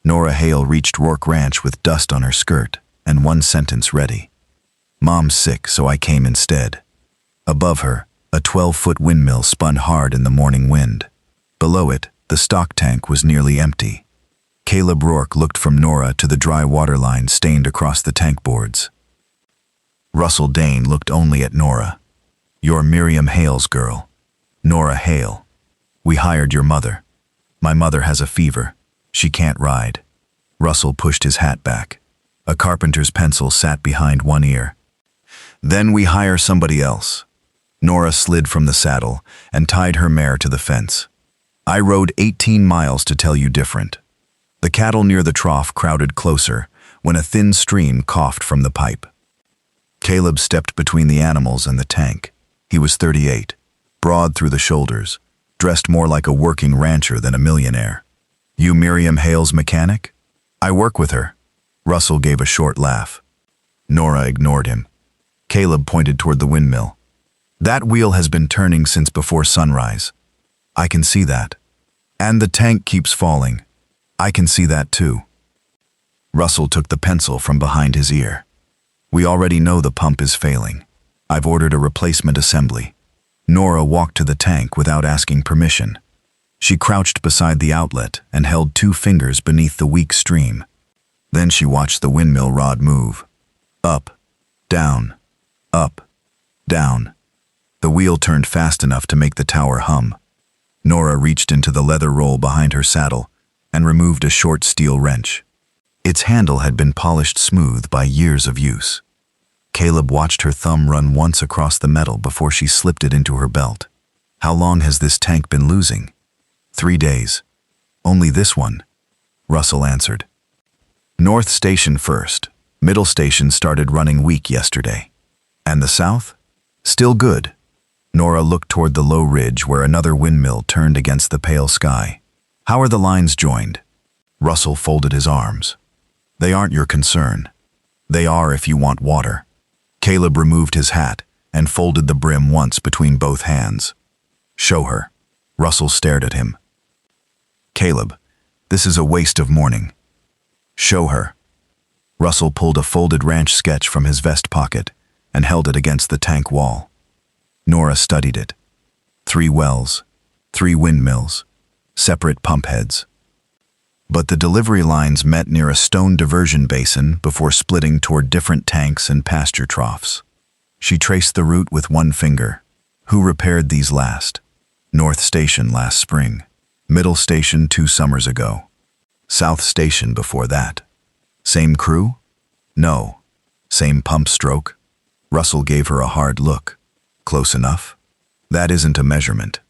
Nora Hale reached Ror Ranch with dust on her skirt and one sentence ready. "Mom's sick, so I came instead." Above her, a 12-foot windmill spun hard in the morning wind. Below it, the stock tank was nearly empty. Caleb Rourke looked from Nora to the dry water line stained across the tank boards. Russell Dane looked only at Nora. "You're Miriam Hale's girl. Nora Hale. We hired your mother. My mother has a fever. She can't ride." Russell pushed his hat back. A carpenter's pencil sat behind one ear. "Then we hire somebody else." Nora slid from the saddle and tied her mare to the fence. "I rode 18 miles to tell you different." The cattle near the trough crowded closer when a thin stream coughed from the pipe. Caleb stepped between the animals and the tank. He was 38, broad through the shoulders, dressed more like a working rancher than a millionaire. "You Miriam Hale's mechanic?" "I work with her." Russell gave a short laugh. Nora ignored him. Caleb pointed toward the windmill. "That wheel has been turning since before sunrise." "I can see that." "And the tank keeps falling." "I can see that too." Russell took the pencil from behind his ear. "We already know the pump is failing. I've ordered a replacement assembly." Nora walked to the tank without asking permission. She crouched beside the outlet and held 2 fingers beneath the weak stream. Then she watched the windmill rod move. Up, down, up, down. The wheel turned fast enough to make the tower hum. Nora reached into the leather roll behind her saddle and removed a short steel wrench. Its handle had been polished smooth by years of use. Caleb watched her thumb run once across the metal before she slipped it into her belt. "How long has this tank been losing?" 3 days. "Only this one," Russell answered. "North Station first. Middle Station started running weak yesterday." "And the south?" "Still good." Nora looked toward the low ridge where another windmill turned against the pale sky. "How are the lines joined?" Russell folded his arms. "They aren't your concern. They are if you want water." Caleb removed his hat and folded the brim once between both hands. "Show her." Russell stared at him. "Caleb, this is a waste of morning." "Show her." Russell pulled a folded ranch sketch from his vest pocket and held it against the tank wall. Nora studied it. 3 wells, 3 windmills, separate pump heads. But the delivery lines met near a stone diversion basin before splitting toward different tanks and pasture troughs. She traced the route with one finger. Who repaired these last? North Station last spring. Middle Station 2 summers ago. South Station before that. Same crew? No. Same pump stroke? Russell gave her a hard look. Close enough? That isn't a measurement.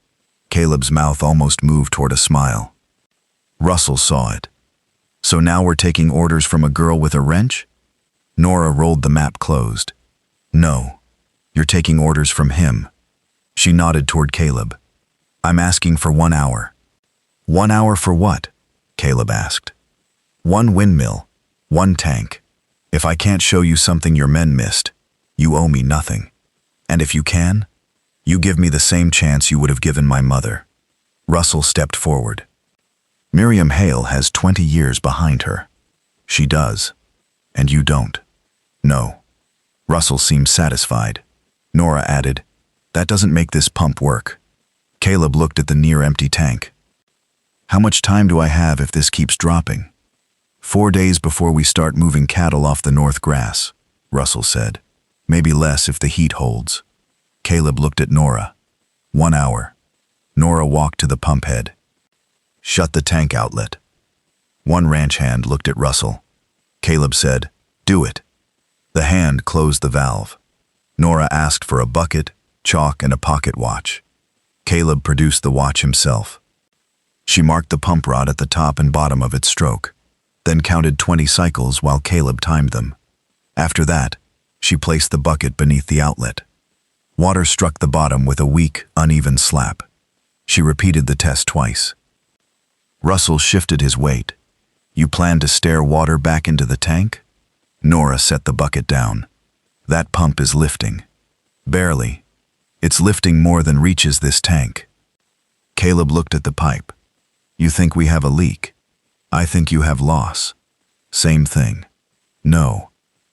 Caleb's mouth almost moved toward a smile. Russell saw it. "So now we're taking orders from a girl with a wrench?" Nora rolled the map closed. "No, you're taking orders from him." She nodded toward Caleb. "I'm asking for 1 hour." "1 hour for what?" Caleb asked. "1 windmill, 1 tank. If I can't show you something your men missed, you owe me nothing. And if you can, you give me the same chance you would have given my mother." Russell stepped forward. "Miriam Hale has 20 years behind her." "She does. And you don't." "No." Russell seemed satisfied. Nora added, "That doesn't make this pump work." Caleb looked at the near-empty tank. "How much time do I have if this keeps dropping?" 4 days before we start moving cattle off the north grass," Russell said. "Maybe less if the heat holds." Caleb looked at Nora. 1 hour. Nora walked to the pump head. "Shut the tank outlet." One ranch hand looked at Russell. Caleb said, "Do it." The hand closed the valve. Nora asked for a bucket, chalk, and a pocket watch. Caleb produced the watch himself. She marked the pump rod at the top and bottom of its stroke, then counted 20 cycles while Caleb timed them. After that, she placed the bucket beneath the outlet. Water struck the bottom with a weak, uneven slap. She repeated the test twice. Russell shifted his weight. "You plan to stare water back into the tank?" Nora set the bucket down. "That pump is lifting." "Barely. It's lifting more than reaches this tank." Caleb looked at the pipe. "You think we have a leak?" I think you have loss. Same thing. No.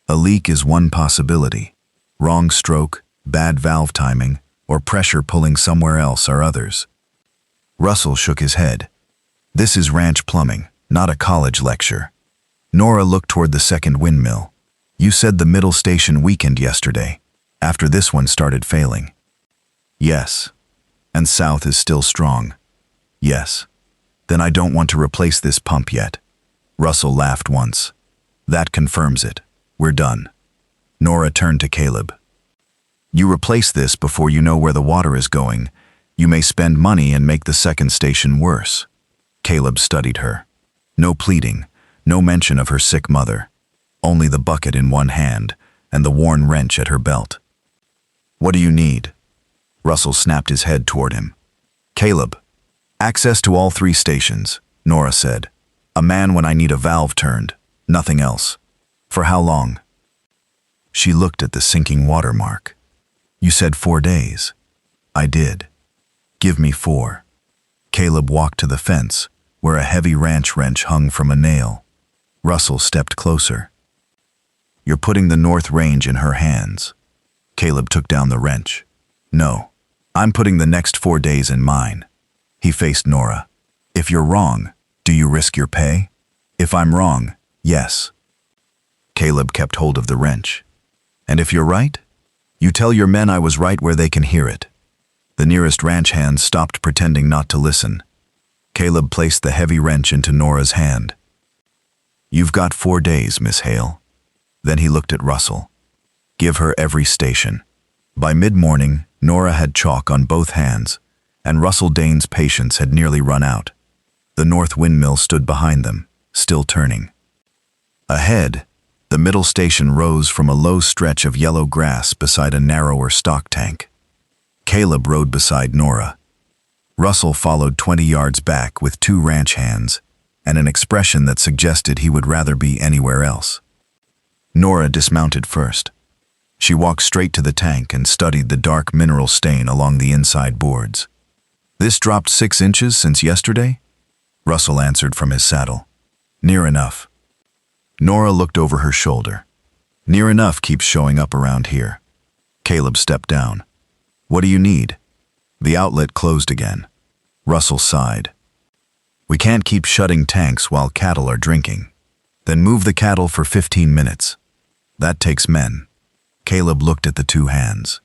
A leak is one possibility. Wrong stroke, bad valve timing, or pressure pulling somewhere else are others. Russell shook his head. This is ranch plumbing, not a college lecture. Nora looked toward the second windmill. You said the middle station weakened yesterday, after this one started failing. Yes. And south is still strong. Yes. Then I don't want to replace this pump yet. Russell laughed once. That confirms it. We're done. Nora turned to Caleb. You replace this before you know where the water is going. You may spend money and make the second station worse. Caleb studied her. No pleading, no mention of her sick mother. Only the bucket in one hand and the worn wrench at her belt. What do you need? Russell snapped his head toward him. Caleb. Access to all 3 stations, Nora said. A man when I need a valve turned, nothing else. For how long? She looked at the sinking watermark. You said 4 days. I did. Give me 4. Caleb walked to the fence, where a heavy ranch wrench hung from a nail. Russell stepped closer. You're putting the North Range in her hands. Caleb took down the wrench. No, I'm putting the next 4 days in mine. He faced Nora. If you're wrong, do you risk your pay? If I'm wrong, yes. Caleb kept hold of the wrench. And if you're right? You tell your men I was right where they can hear it. The nearest ranch hand stopped pretending not to listen. Caleb placed the heavy wrench into Nora's hand. You've got 4 days, Miss Hale. Then he looked at Russell. Give her every station. By mid-morning, Nora had chalk on both hands, and Russell Dane's patience had nearly run out. The north windmill stood behind them, still turning. Ahead, the middle station rose from a low stretch of yellow grass beside a narrower stock tank. Caleb rode beside Nora. Russell followed 20 yards back with 2 ranch hands and an expression that suggested he would rather be anywhere else. Nora dismounted first. She walked straight to the tank and studied the dark mineral stain along the inside boards. This dropped 6 inches since yesterday? Russell answered from his saddle. Near enough. Nora looked over her shoulder. Near enough keeps showing up around here. Caleb stepped down. What do you need? The outlet closed again. Russell sighed. We can't keep shutting tanks while cattle are drinking. Then move the cattle for 15 minutes. That takes men. Caleb looked at the 2 hands.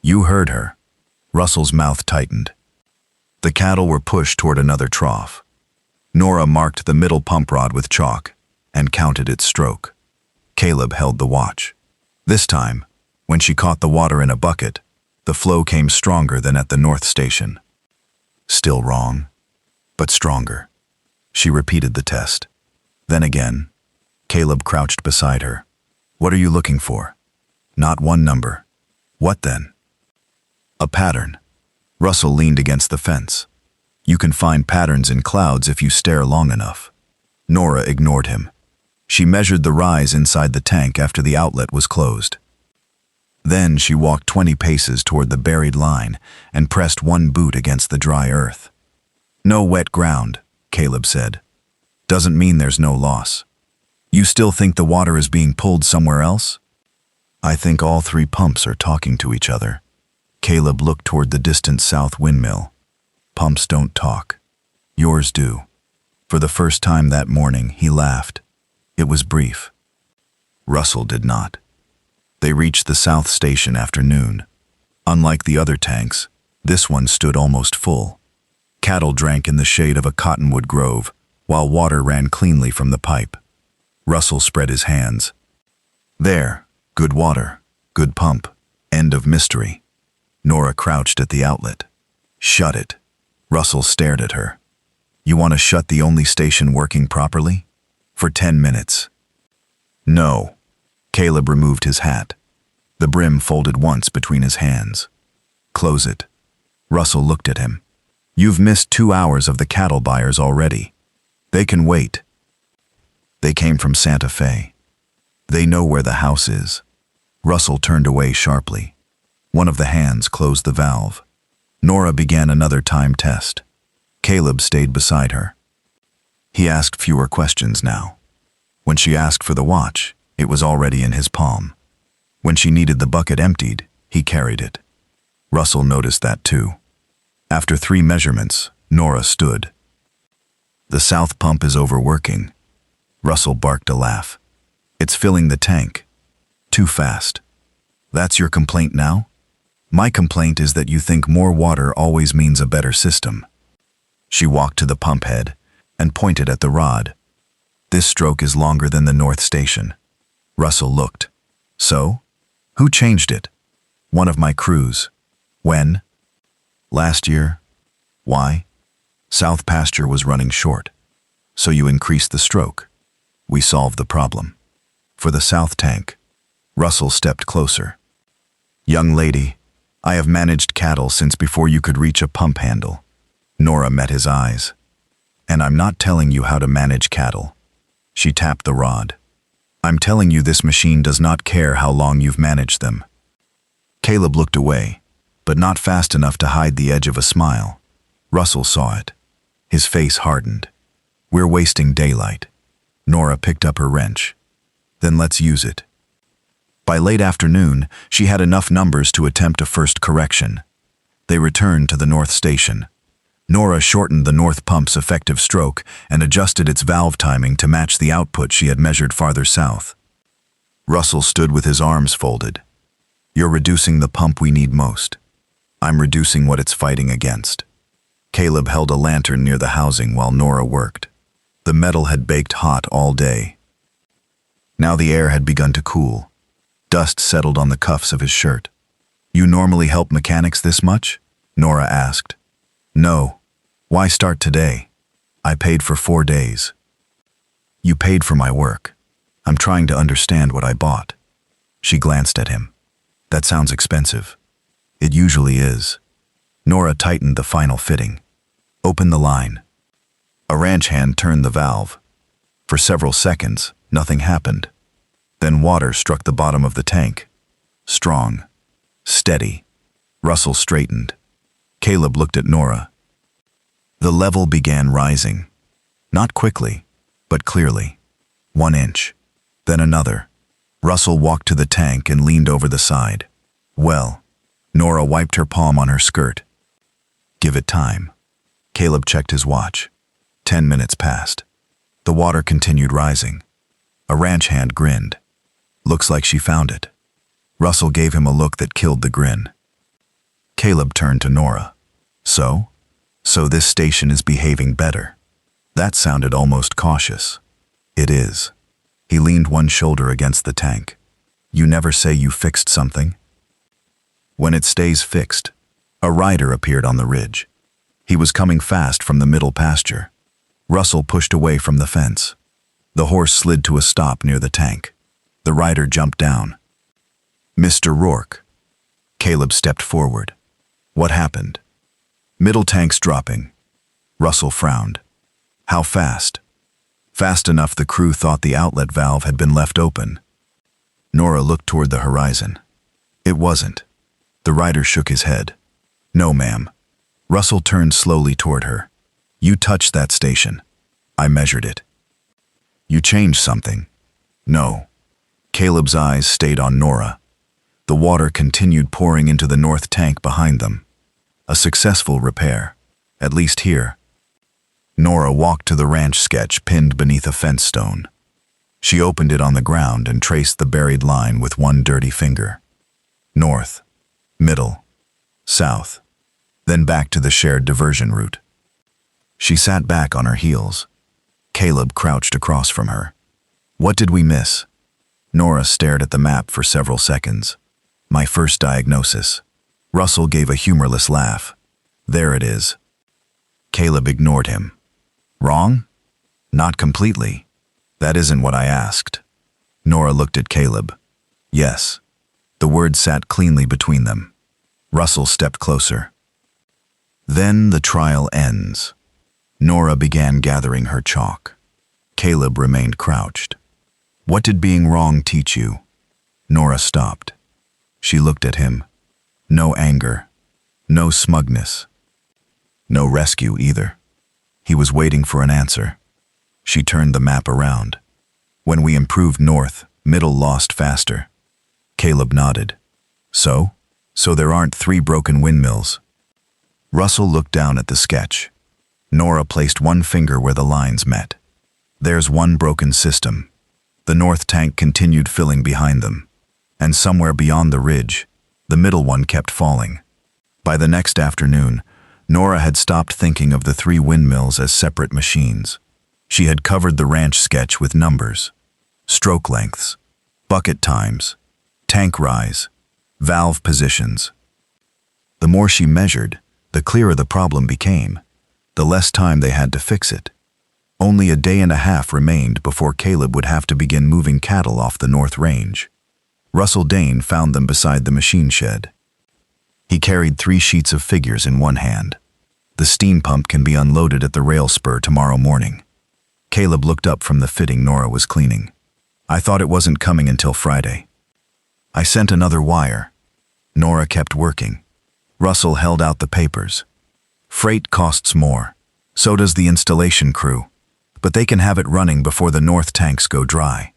You heard her. Russell's mouth tightened. The cattle were pushed toward another trough. Nora marked the middle pump rod with chalk and counted its stroke. Caleb held the watch. This time, when she caught the water in a bucket, the flow came stronger than at the north station. Still wrong, but stronger. She repeated the test. Then again, Caleb crouched beside her. What are you looking for? Not one number. What then? A pattern. Russell leaned against the fence. You can find patterns in clouds if you stare long enough. Nora ignored him. She measured the rise inside the tank after the outlet was closed. Then she walked 20 paces toward the buried line and pressed one boot against the dry earth. No wet ground, Caleb said. Doesn't mean there's no loss. You still think the water is being pulled somewhere else? I think all 3 pumps are talking to each other. Caleb looked toward the distant south windmill. Pumps don't talk. Yours do. For the first time that morning, he laughed. It was brief. Russell did not. They reached the south station after noon. Unlike the other tanks, this one stood almost full. Cattle drank in the shade of a cottonwood grove, while water ran cleanly from the pipe. Russell spread his hands. There, good water, good pump, end of mystery. Nora crouched at the outlet. Shut it. Russell stared at her. You want to shut the only station working properly? For 10 minutes. No. Caleb removed his hat. The brim folded once between his hands. Close it. Russell looked at him. You've missed 2 hours of the cattle buyers already. They can wait. They came from Santa Fe. They know where the house is. Russell turned away sharply. One of the hands closed the valve. Nora began another time test. Caleb stayed beside her. He asked fewer questions now. When she asked for the watch, it was already in his palm. When she needed the bucket emptied, he carried it. Russell noticed that too. After 3 measurements, Nora stood. "The south pump is overworking." Russell barked a laugh. "It's filling the tank. Too fast." "That's your complaint now?" "My complaint is that you think more water always means a better system." She walked to the pump head and pointed at the rod. "This stroke is longer than the north station." Russell looked. "So? Who changed it?" "One of my crews." "When?" "Last year." "Why?" "South pasture was running short." "So you increased the stroke." "We solved the problem." "For the south tank." Russell stepped closer. "Young lady, I have managed cattle since before you could reach a pump handle." Nora met his eyes. "And I'm not telling you how to manage cattle." She tapped the rod. "I'm telling you this machine does not care how long you've managed them." Caleb looked away, but not fast enough to hide the edge of a smile. Russell saw it. His face hardened. "We're wasting daylight." Nora picked up her wrench. "Then let's use it." By late afternoon, she had enough numbers to attempt a first correction. They returned to the north station. Nora shortened the north pump's effective stroke and adjusted its valve timing to match the output she had measured farther south. Russell stood with his arms folded. "You're reducing the pump we need most. I'm reducing what it's fighting against." Caleb held a lantern near the housing while Nora worked. The metal had baked hot all day. Now the air had begun to cool. Dust settled on the cuffs of his shirt. "You normally help mechanics this much?" Nora asked. "No. Why start today? I paid for 4 days." "You paid for my work. I'm trying to understand what I bought." She glanced at him. "That sounds expensive." "It usually is." Nora tightened the final fitting. "Open the line." A ranch hand turned the valve. For several seconds, nothing happened. Then water struck the bottom of the tank. Strong. Steady. Russell straightened. Caleb looked at Nora. The level began rising. Not quickly, but clearly. 1 inch. Then another. Russell walked to the tank and leaned over the side. "Well." Nora wiped her palm on her skirt. "Give it time." Caleb checked his watch. 10 minutes passed. The water continued rising. A ranch hand grinned. "Looks like she found it." Russell gave him a look that killed the grin. Caleb turned to Nora. So this station is behaving better." That sounded almost cautious. "It is." He leaned one shoulder against the tank. "You never say you fixed something." "When it stays fixed." A rider appeared on the ridge. He was coming fast from the middle pasture. Russell pushed away from the fence. The horse slid to a stop near the tank. The rider jumped down. "Mr. Rourke." Caleb stepped forward. "What happened?" "Middle tank's dropping." Russell frowned. "How fast?" "Fast enough the crew thought the outlet valve had been left open." Nora looked toward the horizon. "It wasn't." The rider shook his head. "No, ma'am." Russell turned slowly toward her. "You touched that station." "I measured it." "You changed something." "No." Caleb's eyes stayed on Nora. The water continued pouring into the north tank behind them. A successful repair, at least here. Nora walked to the ranch sketch pinned beneath a fence stone. She opened it on the ground and traced the buried line with one dirty finger. North, middle, south, then back to the shared diversion route. She sat back on her heels. Caleb crouched across from her. "What did we miss?" Nora stared at the map for several seconds. "My first diagnosis." Russell gave a humorless laugh. "There it is." Caleb ignored him. "Wrong?" "Not completely." "That isn't what I asked." Nora looked at Caleb. "Yes." The words sat cleanly between them. Russell stepped closer. "Then the trial ends." Nora began gathering her chalk. Caleb remained crouched. "What did being wrong teach you?" Nora stopped. She looked at him. No anger, no smugness, no rescue either. He was waiting for an answer. She turned the map around. When we improved north, middle lost faster. Caleb nodded. So? So there aren't 3 broken windmills. Russell looked down at the sketch. Nora placed one finger where the lines met. There's one broken system. The north tank continued filling behind them. And somewhere beyond the ridge, the middle one kept falling. By the next afternoon, Nora had stopped thinking of the 3 windmills as separate machines. She had covered the ranch sketch with numbers, stroke lengths, bucket times, tank rise, valve positions. The more she measured, the clearer the problem became, the less time they had to fix it. Only a day and a half remained before Caleb would have to begin moving cattle off the North Range. Russell Dane found them beside the machine shed. He carried 3 sheets of figures in one hand. The steam pump can be unloaded at the rail spur tomorrow morning. Caleb looked up from the fitting Nora was cleaning. I thought it wasn't coming until Friday. I sent another wire. Nora kept working. Russell held out the papers. Freight costs more. So does the installation crew. But they can have it running before the north tanks go dry.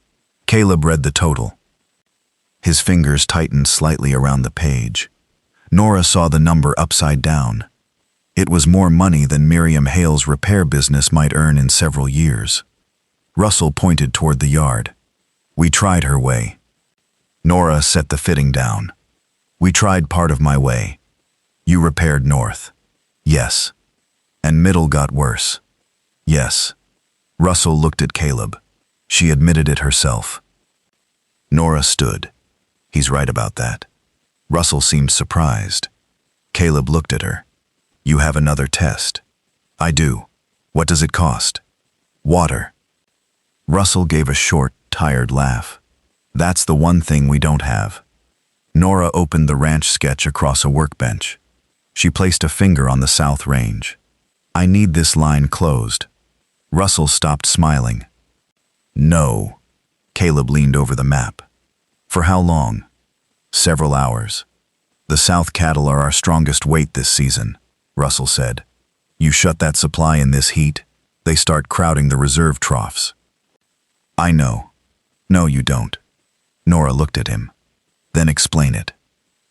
Caleb read the total. His fingers tightened slightly around the page. Nora saw the number upside down. It was more money than Millionaire Hale's repair business might earn in several years. Russell pointed toward the yard. We tried her way. Nora set the fitting down. We tried part of my way. You repaired north. Yes. And middle got worse. Yes. Russell looked at Caleb. She admitted it herself. Nora stood. He's right about that. Russell seemed surprised. Caleb looked at her. You have another test. I do. What does it cost? Water. Russell gave a short, tired laugh. That's the one thing we don't have. Nora opened the ranch sketch across a workbench. She placed a finger on the south range. I need this line closed. Russell stopped smiling. No. Caleb leaned over the map. For how long? Several hours. The south cattle are our strongest weight this season, Russell said. You shut that supply in this heat, they start crowding the reserve troughs. I know. No, you don't. Nora looked at him. Then explain it.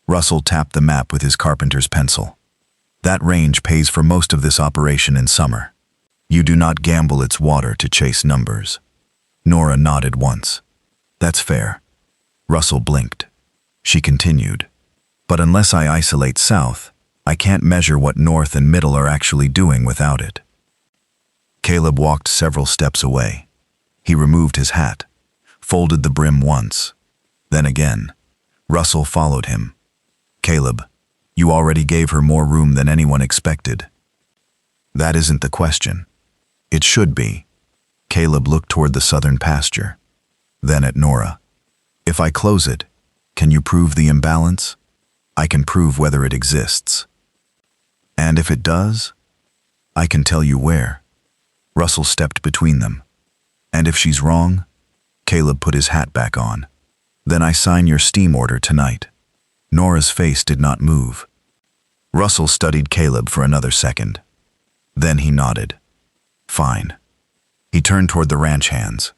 Russell tapped the map with his carpenter's pencil. That range pays for most of this operation in summer. You do not gamble its water to chase numbers. Nora nodded once. That's fair. Russell blinked. She continued. But unless I isolate south, I can't measure what north and middle are actually doing without it. Caleb walked several steps away. He removed his hat, folded the brim once, then again. Russell followed him. Caleb, you already gave her more room than anyone expected. That isn't the question. It should be. Caleb looked toward the southern pasture, then at Nora. If I close it, can you prove the imbalance? I can prove whether it exists. And if it does, I can tell you where. Russell stepped between them. And if she's wrong? Caleb put his hat back on. Then I sign your steam order tonight. Nora's face did not move. Russell studied Caleb for another second. Then he nodded. Fine. He turned toward the ranch hands.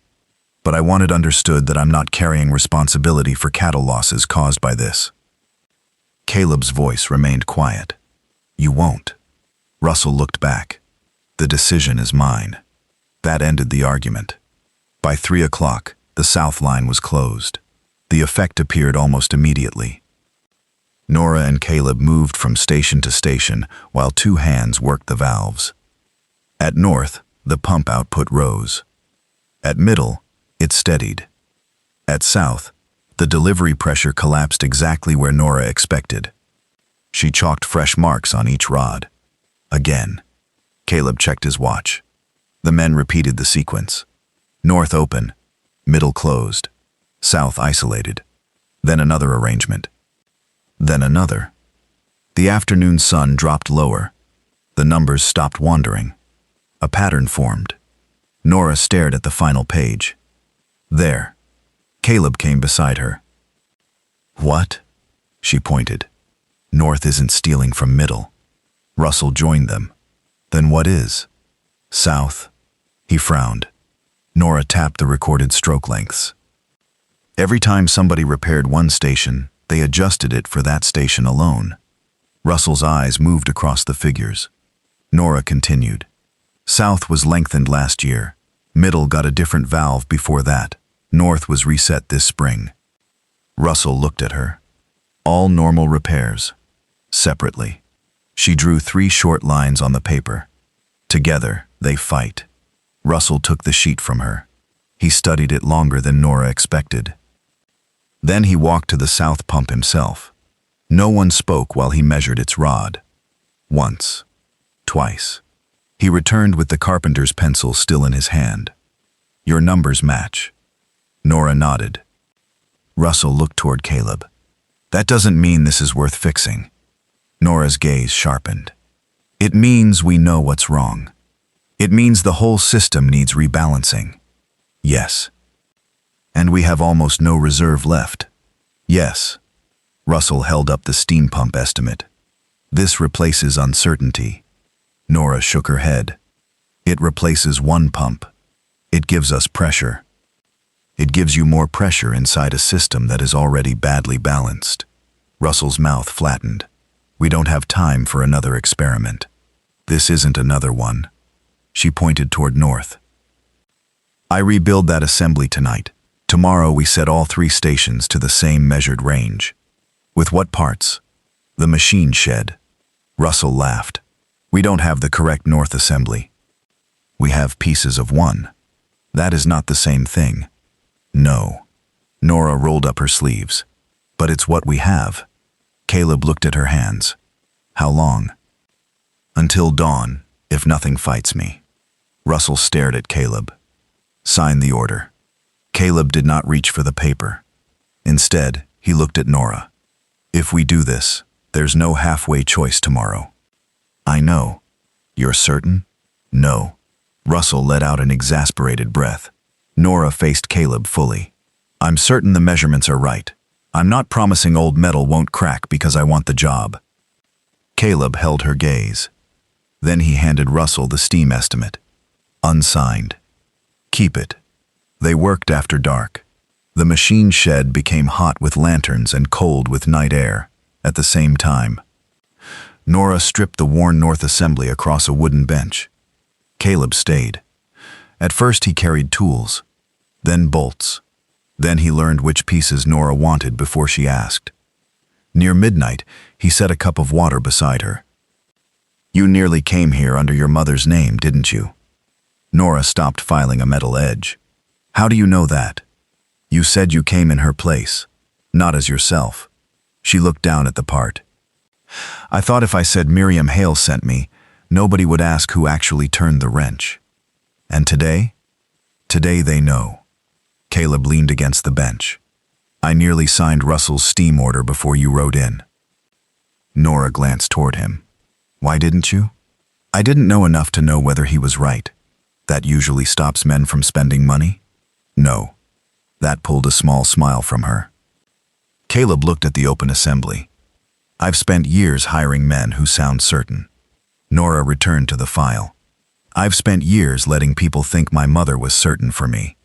But I want it understood that I'm not carrying responsibility for cattle losses caused by this. Caleb's voice remained quiet. You won't. Russell looked back. The decision is mine. That ended the argument. By 3 o'clock, the south line was closed. The effect appeared almost immediately. Nora and Caleb moved from station to station while 2 hands worked the valves. At north, the pump output rose. At middle, it steadied. At south, the delivery pressure collapsed exactly where Nora expected. She chalked fresh marks on each rod. Again. Caleb checked his watch. The men repeated the sequence. North open, middle closed, south isolated. Then another arrangement. Then another. The afternoon sun dropped lower. The numbers stopped wandering. A pattern formed. Nora stared at the final page. There. Caleb came beside her. What? She pointed. North isn't stealing from middle. Russell joined them. Then what is? South. He frowned. Nora tapped the recorded stroke lengths. Every time somebody repaired one station, they adjusted it for that station alone. Russell's eyes moved across the figures. Nora continued. South was lengthened last year. Middle got a different valve before that. North was reset this spring. Russell looked at her. All normal repairs. Separately. She drew 3 short lines on the paper. Together, they fight. Russell took the sheet from her. He studied it longer than Nora expected. Then he walked to the south pump himself. No one spoke while he measured its rod. Once. Twice. He returned with the carpenter's pencil still in his hand. Your numbers match. Nora nodded. Russell looked toward Caleb. That doesn't mean this is worth fixing. Nora's gaze sharpened. It means we know what's wrong. It means the whole system needs rebalancing. Yes. And we have almost no reserve left. Yes. Russell held up the steam pump estimate. This replaces uncertainty. Nora shook her head. It replaces one pump. It gives us pressure. It gives you more pressure inside a system that is already badly balanced. Russell's mouth flattened. We don't have time for another experiment. This isn't another one. She pointed toward north. I rebuild that assembly tonight. Tomorrow we set all 3 stations to the same measured range. With what parts? The machine shed. Russell laughed. We don't have the correct north assembly. We have pieces of one. That is not the same thing. No. Nora rolled up her sleeves. But it's what we have. Caleb looked at her hands. How long? Until dawn, if nothing fights me. Russell stared at Caleb. Sign the order. Caleb did not reach for the paper. Instead, he looked at Nora. If we do this, there's no halfway choice tomorrow. I know. You're certain? No. Russell let out an exasperated breath. Nora faced Caleb fully. I'm certain the measurements are right. I'm not promising old metal won't crack because I want the job. Caleb held her gaze. Then he handed Russell the steam estimate. Unsigned. Keep it. They worked after dark. The machine shed became hot with lanterns and cold with night air at the same time. Nora stripped the worn north assembly across a wooden bench. Caleb stayed. At first he carried tools, then bolts. Then he learned which pieces Nora wanted before she asked. Near midnight, he set a cup of water beside her. You nearly came here under your mother's name, didn't you? Nora stopped filing a metal edge. How do you know that? You said you came in her place, not as yourself. She looked down at the part. I thought if I said Millionaire Hale sent me, nobody would ask who actually turned the wrench. And today? Today they know. Caleb leaned against the bench. I nearly signed Russell's steam order before you rode in. Nora glanced toward him. Why didn't you? I didn't know enough to know whether he was right. That usually stops men from spending money? No. That pulled a small smile from her. Caleb looked at the open assembly. I've spent years hiring men who sound certain. Nora returned to the file. I've spent years letting people think my mother was certain for me.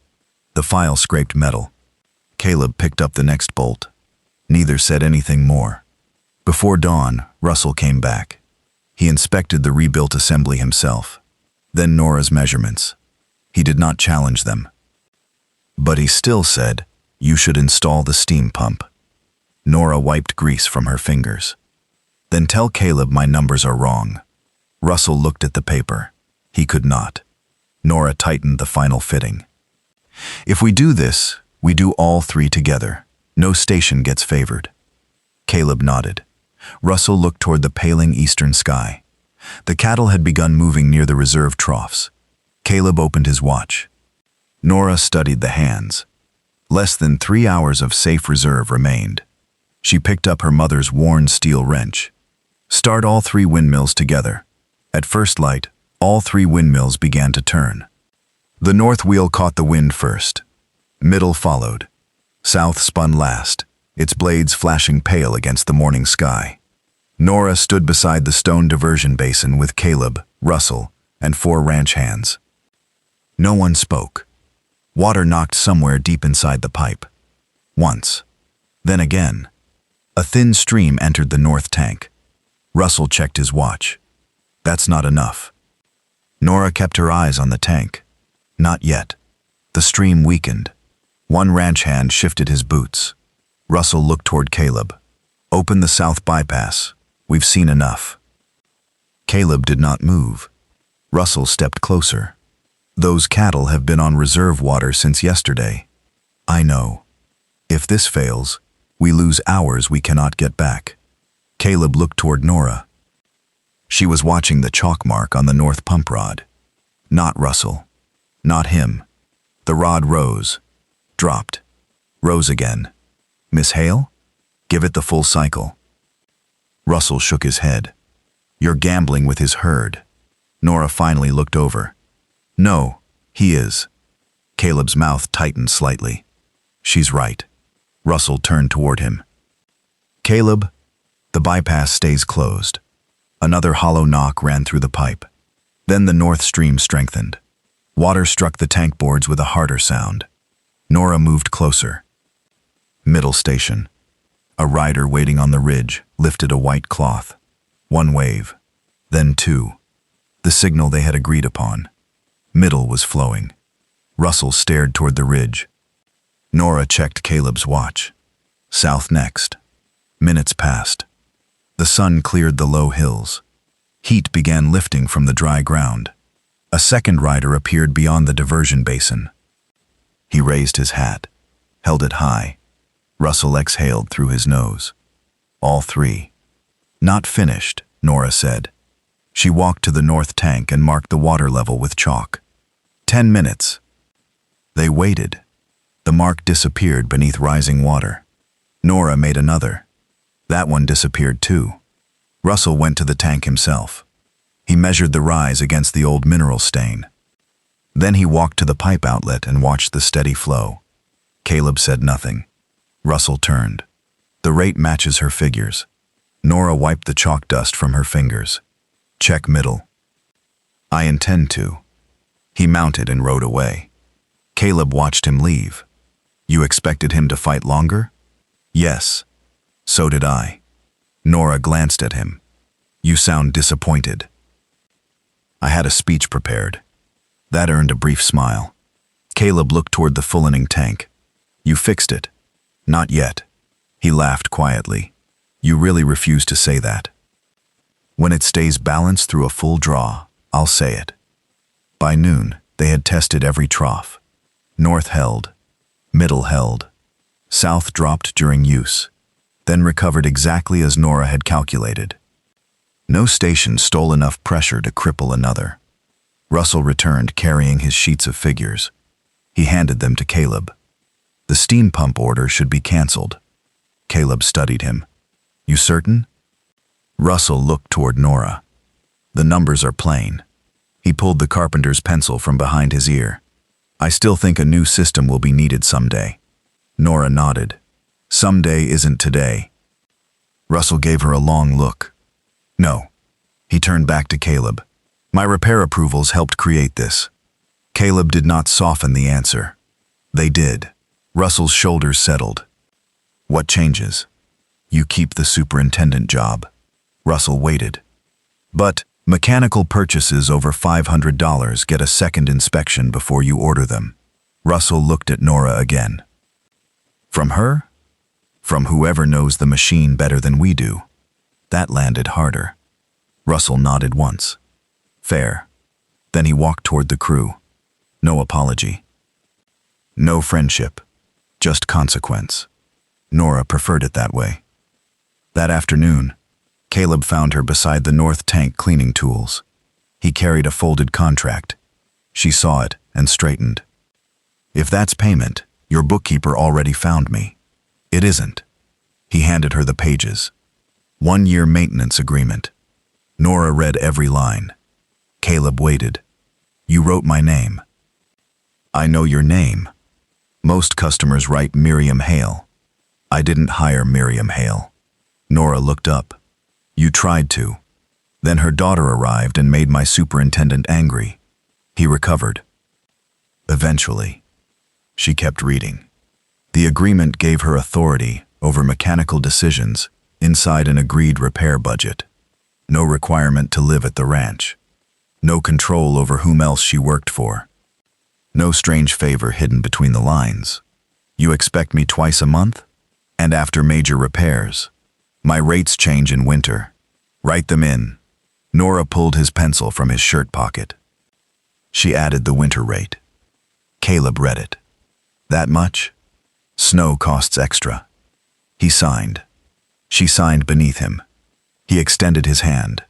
The file scraped metal. Caleb picked up the next bolt. Neither said anything more. Before dawn, Russell came back. He inspected the rebuilt assembly himself. Then Nora's measurements. He did not challenge them. But he still said, you should install the steam pump. Nora wiped grease from her fingers. Then tell Caleb my numbers are wrong. Russell looked at the paper. He could not. Nora tightened the final fitting. If we do this, we do all 3 together. No station gets favored. Caleb nodded. Russell looked toward the paling eastern sky. The cattle had begun moving near the reserve troughs. Caleb opened his watch. Nora studied the hands. Less than 3 hours of safe reserve remained. She picked up her mother's worn steel wrench. Start all 3 windmills together. At first light, all 3 windmills began to turn. The north wheel caught the wind first. Middle followed. South spun last, its blades flashing pale against the morning sky. Nora stood beside the stone diversion basin with Caleb, Russell, and 4 ranch hands. No one spoke. Water knocked somewhere deep inside the pipe. Once. Then again. A thin stream entered the north tank. Russell checked his watch. That's not enough. Nora kept her eyes on the tank. Not yet. The stream weakened. One ranch hand shifted his boots. Russell looked toward Caleb. Open the south bypass. We've seen enough. Caleb did not move. Russell stepped closer. Those cattle have been on reserve water since yesterday. I know. If this fails, we lose hours we cannot get back. Caleb looked toward Nora. She was watching the chalk mark on the north pump rod. Not Russell. Not him. The rod rose. Dropped. Rose again. Miss Hale? Give it the full cycle. Russell shook his head. You're gambling with his herd. Nora finally looked over. No, he is. Caleb's mouth tightened slightly. She's right. Russell turned toward him. Caleb, the bypass stays closed. Another hollow knock ran through the pipe. Then the north stream strengthened. Water struck the tank boards with a harder sound. Nora moved closer. Middle station. A rider waiting on the ridge lifted a white cloth. One wave. Then two. The signal they had agreed upon. Middle was flowing. Russell stared toward the ridge. Nora checked Caleb's watch. South next. Minutes passed. The sun cleared the low hills. Heat began lifting from the dry ground. A second rider appeared beyond the diversion basin. He raised his hat, held it high. Russell exhaled through his nose. All three. Not finished, Nora said. She walked to the north tank and marked the water level with chalk. 10 minutes. They waited. The mark disappeared beneath rising water. Nora made another. That one disappeared too. Russell went to the tank himself. He measured the rise against the old mineral stain. Then he walked to the pipe outlet and watched the steady flow. Caleb said nothing. Russell turned. The rate matches her figures. Nora wiped the chalk dust from her fingers. Check middle. I intend to. He mounted and rode away. Caleb watched him leave. You expected him to fight longer? Yes. So did I. Nora glanced at him. You sound disappointed. I had a speech prepared. That earned a brief smile. Caleb looked toward the fullening tank. You fixed it. Not yet. He laughed quietly. You really refuse to say that. When it stays balanced through a full draw, I'll say it. By noon, they had tested every trough. North held. Middle held. South dropped during use. Then recovered exactly as Nora had calculated. No station stole enough pressure to cripple another. Russell returned carrying his sheets of figures. He handed them to Caleb. The steam pump order should be canceled. Caleb studied him. You certain? Russell looked toward Nora. The numbers are plain. He pulled the carpenter's pencil from behind his ear. I still think a new system will be needed someday. Nora nodded. Someday isn't today. Russell gave her a long look. No. He turned back to Caleb. My repair approvals helped create this. Caleb did not soften the answer. They did. Russell's shoulders settled. What changes? You keep the superintendent job. Russell waited. But mechanical purchases over $500 get a second inspection before you order them. Russell looked at Nora again. From her? From whoever knows the machine better than we do. That landed harder. Russell nodded once. Fair. Then he walked toward the crew. No apology. No friendship. Just consequence. Nora preferred it that way. That afternoon, Caleb found her beside the north tank cleaning tools. He carried a folded contract. She saw it and straightened. If that's payment, your bookkeeper already found me. It isn't. He handed her the pages. 1-year maintenance agreement. Nora read every line. Caleb waited. You wrote my name. I know your name. Most customers write Miriam Hale. I didn't hire Miriam Hale. Nora looked up. You tried to. Then her daughter arrived and made my superintendent angry. He recovered. Eventually. She kept reading. The agreement gave her authority over mechanical decisions inside an agreed repair budget. No requirement to live at the ranch. No control over whom else she worked for. No strange favor hidden between the lines. You expect me twice a month? And after major repairs. My rates change in winter. Write them in. Nora pulled his pencil from his shirt pocket. She added the winter rate. Caleb read it. That much? Snow costs extra. He signed. She signed beneath him. He extended his hand.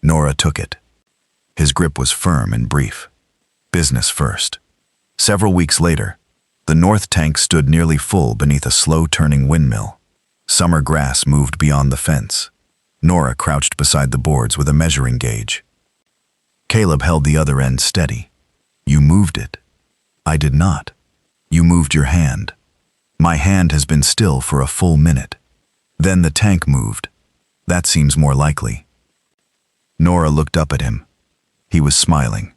Nora took it. His grip was firm and brief. Business first. Several weeks later, the north tank stood nearly full beneath a slow-turning windmill. Summer grass moved beyond the fence. Nora crouched beside the boards with a measuring gauge. Caleb held the other end steady. You moved it. I did not. You moved your hand. My hand has been still for a full minute. Then the tank moved. That seems more likely. Nora looked up at him. He was smiling.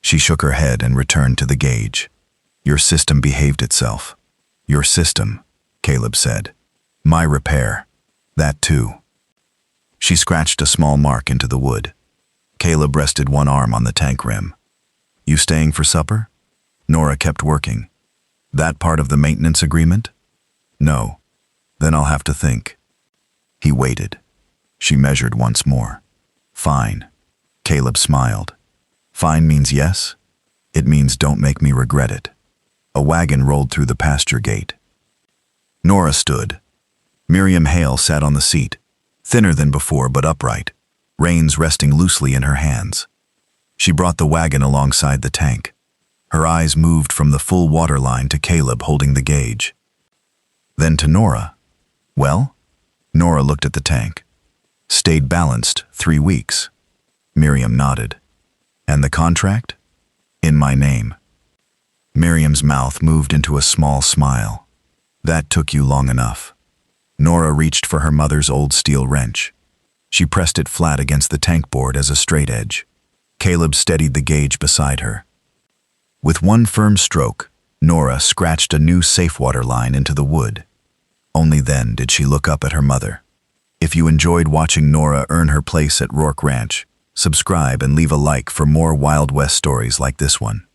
She shook her head and returned to the gauge. Your system behaved itself. Your system, Caleb said. My repair. That too. She scratched a small mark into the wood. Caleb rested one arm on the tank rim. You staying for supper? Nora kept working. That part of the maintenance agreement? No. Then I'll have to think. He waited. She measured once more. Fine. Caleb smiled. Fine means yes? It means don't make me regret it. A wagon rolled through the pasture gate. Nora stood. Miriam Hale sat on the seat, thinner than before but upright, reins resting loosely in her hands. She brought the wagon alongside the tank. Her eyes moved from the full water line to Caleb holding the gauge. Then to Nora. Well? Nora looked at the tank. Stayed balanced 3 weeks. Miriam nodded. And the contract? In my name. Miriam's mouth moved into a small smile. That took you long enough. Nora reached for her mother's old steel wrench. She pressed it flat against the tank board as a straight edge. Caleb steadied the gauge beside her. With one firm stroke, Nora scratched a new safe-water line into the wood. Only then did she look up at her mother. If you enjoyed watching Nora earn her place at Ror Ranch, subscribe and leave a like for more Wild West stories like this one.